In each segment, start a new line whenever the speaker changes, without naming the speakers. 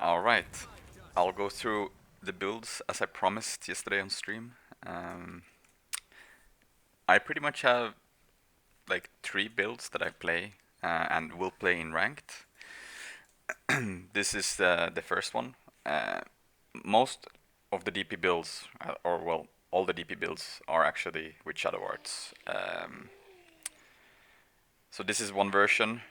All right, I'll go through the builds as I promised yesterday on stream. Um, I pretty much have like three builds that I play and will play in ranked. This is the first one. Uh, most of the DP builds, or well, all the DP builds are actually with Shadow Arts. So this is one version,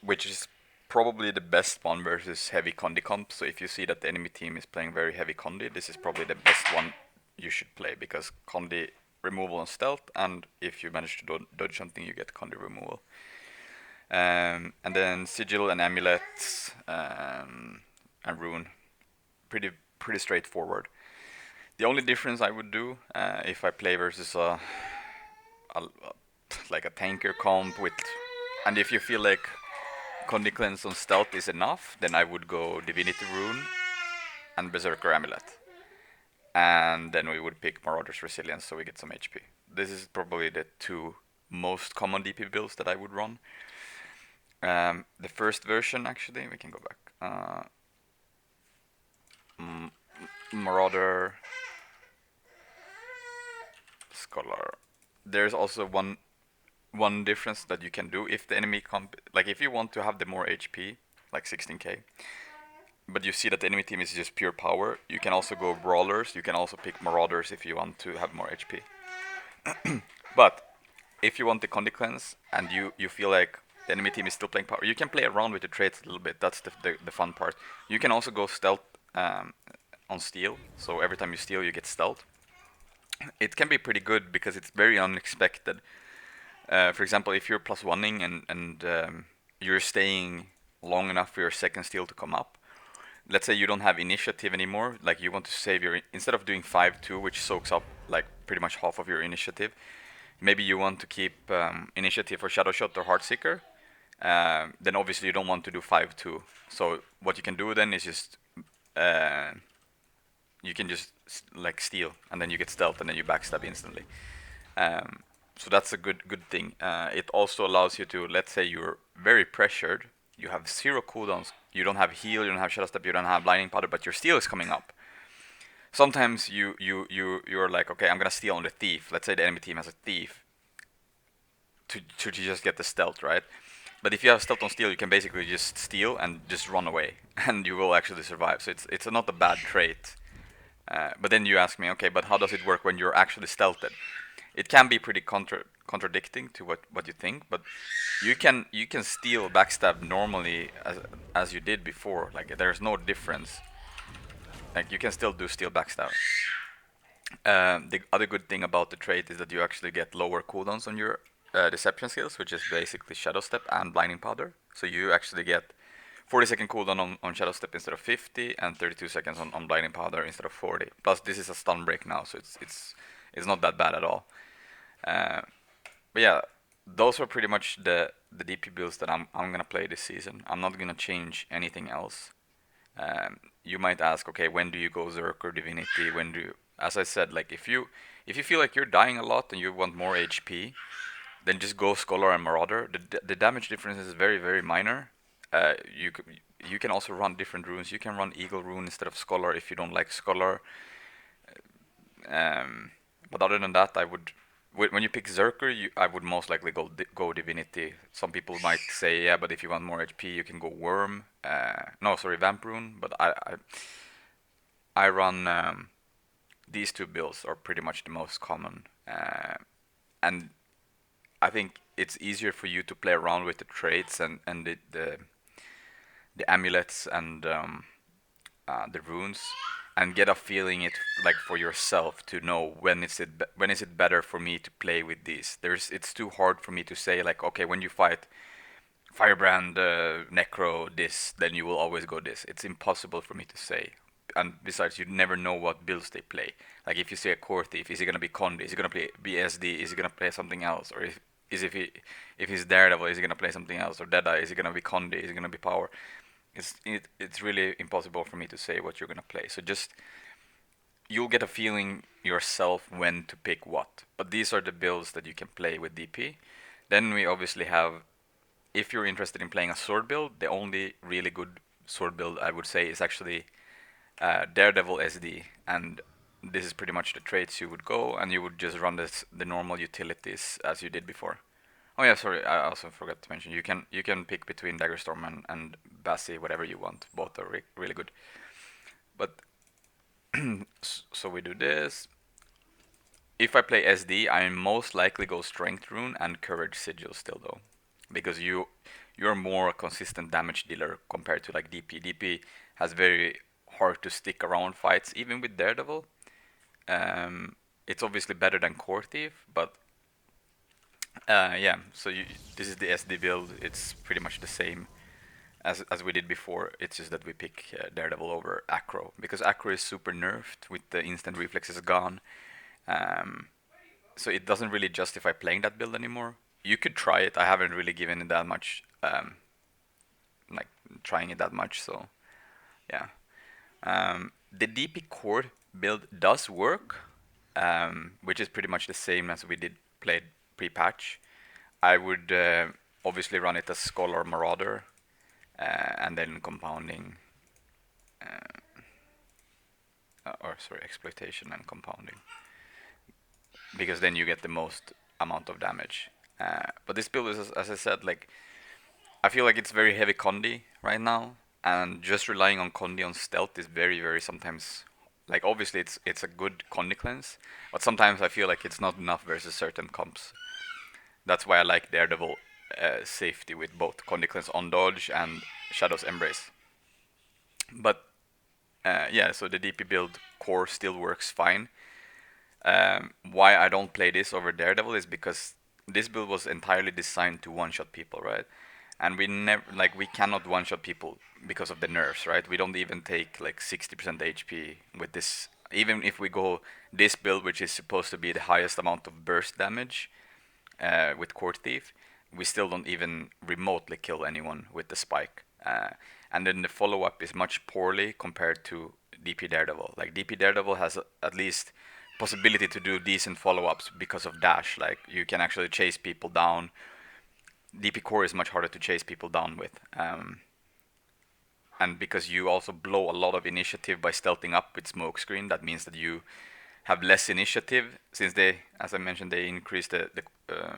which is probably the best one versus heavy Condi comp. So if you see that the enemy team is playing very heavy Condi, this is probably the best one you should play because Condi removal and stealth, and if you manage to dodge something, you get Condi removal. And then Sigil and Amulets and Rune, pretty pretty straightforward. The only difference I would do if I play versus a like a tanker comp with, and if you feel like Condi Cleanse on Stealth is enough, then I would go Divinity Rune and Berserker Amulet. And then we would pick Marauder's Resilience so we get some HP. This is probably the two most common DP builds that I would run. The first version, actually, we can go back. Marauder, Scholar. There's also one difference that you can do if the enemy like if you want to have the more HP, like 16k, but you see that the enemy team is just pure power, you can also go brawlers. You can also pick marauders if you want to have more HP. But if you want the Condi Cleanse and you feel like the enemy team is still playing power, you can play around with the traits a little bit. That's the fun part. You can also go stealth on steal, so every time you steal you get stealth. It can be pretty good because it's very unexpected. For example, if you're plus oneing and you're staying long enough for your second steal to come up, let's say you don't have initiative anymore, like you want to save your, instead of doing 5-2, which soaks up like pretty much half of your initiative, maybe you want to keep initiative for Shadow Shot or Heartseeker, then obviously you don't want to do 5-2. So what you can do then is just, you can just like steal, and then you get stealth, and then you backstab instantly. So that's a good thing. It also allows you to, let's say you're very pressured, you have 0 cooldowns, you don't have heal, you don't have shadow step, you don't have blinding powder, but your steal is coming up. Sometimes you're like, okay, I'm gonna steal on the thief. Let's say the enemy team has a thief to just get the stealth, right? But if you have stealth on steal, you can basically just steal and just run away, and you will actually survive. So it's not a bad trait. But then you ask me, okay, but how does it work when you're actually stealthed? It can be pretty contradicting to what you think, but you can steal backstab normally as you did before. Like there's no difference. Like you can still do steal backstab. The other good thing about the trait is that you actually get lower cooldowns on your deception skills, which is basically shadow step and blinding powder. So you actually get 40-second cooldown on shadow step instead of 50, and 32 seconds on blinding powder instead of 40. Plus this is a stun break now, so it's not that bad at all. But yeah, those are pretty much the DP builds that I'm gonna play this season. I'm not gonna change anything else. You might ask, okay, when do you go Zerk or Divinity? When do you, as I said, like if you feel like you're dying a lot and you want more HP, then just go Scholar and Marauder. The damage difference is very minor. You can also run different runes. You can run Eagle Rune instead of Scholar if you don't like Scholar. But other than that, I would, when you pick Zerker, I would most likely go Divinity. Some people might say, yeah, but if you want more HP, you can go Worm. No, sorry, Vamp Rune. But I run these two builds are pretty much the most common, and I think it's easier for you to play around with the traits and the amulets and the runes, and get a feeling it like for yourself to know when is it better for me to play with these. It's too hard for me to say like, okay, when you fight Firebrand, Necro, this, then you will always go this. It's impossible for me to say. And besides, you never know what builds they play. Like if you say a core thief, is he gonna be Condi? Is he gonna play BSD? Is he gonna play something else? Or if he's Daredevil, is he gonna play something else? Or Deadeye, is he gonna be Condi? Is he gonna be Power? It's really impossible for me to say what you're gonna play. So just you'll get a feeling yourself when to pick what. But these are the builds that you can play with DP. Then we obviously have, if you're interested in playing a sword build, the only really good sword build I would say is actually Daredevil SD, and this is pretty much the traits you would go, and you would just run the normal utilities as you did before. Oh yeah, sorry, I also forgot to mention you can pick between Daggerstorm and Bassi, whatever you want. Both are really good. But so we do this. If I play SD, I most likely go Strength Rune and Courage Sigil still though, because you're more a consistent damage dealer compared to like DP. DP has very hard to stick around fights, even with Daredevil. It's obviously better than Core Thief, but yeah. So this is the SD build. It's pretty much the same as we did before. It's just that we pick Daredevil over Acro because Acro is super nerfed with the instant reflexes gone. Um, so it doesn't really justify playing that build anymore. You could try it. I haven't really given it that much, like trying it that much. So yeah, the DP core build does work, which is pretty much the same as we did played pre-patch. I would obviously run it as Scholar Marauder, and then compounding, or sorry, exploitation and compounding, because then you get the most amount of damage. But this build is, as I said, like I feel like it's very heavy Condi right now, and just relying on Condi on stealth is very sometimes. Like obviously it's a good Condi cleanse, but sometimes I feel like it's not enough versus certain comps. That's why I like Daredevil safety with both Condi cleanse on dodge and Shadow's Embrace. But yeah, so the DP build core still works fine. Why I don't play this over Daredevil is because this build was entirely designed to one-shot people, right? And we never we cannot one-shot people because of the nerfs, right? We don't even take like 60% HP with this. Even if we go this build, which is supposed to be the highest amount of burst damage with Court Thief, we still don't even remotely kill anyone with the spike. And then the follow-up is much poorly compared to DP Daredevil. Like DP Daredevil has at least possibility to do decent follow-ups because of dash. Like you can actually chase people down. DP core is much harder to chase people down with, and because you also blow a lot of initiative by stealthing up with smokescreen, that means that you have less initiative since they, as I mentioned, they increased the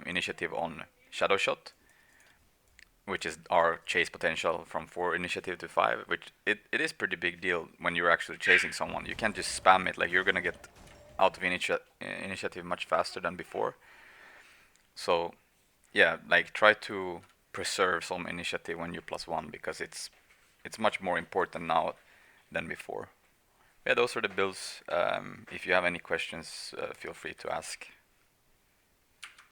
initiative on Shadow Shot, which is our chase potential from 4 initiative to 5, which it is pretty big deal when you're actually chasing someone. You can't just spam it, like you're gonna get out of initiative much faster than before. So yeah, like try to preserve some initiative when you +1 because it's much more important now than before. Yeah, those are the builds. If you have any questions, feel free to ask.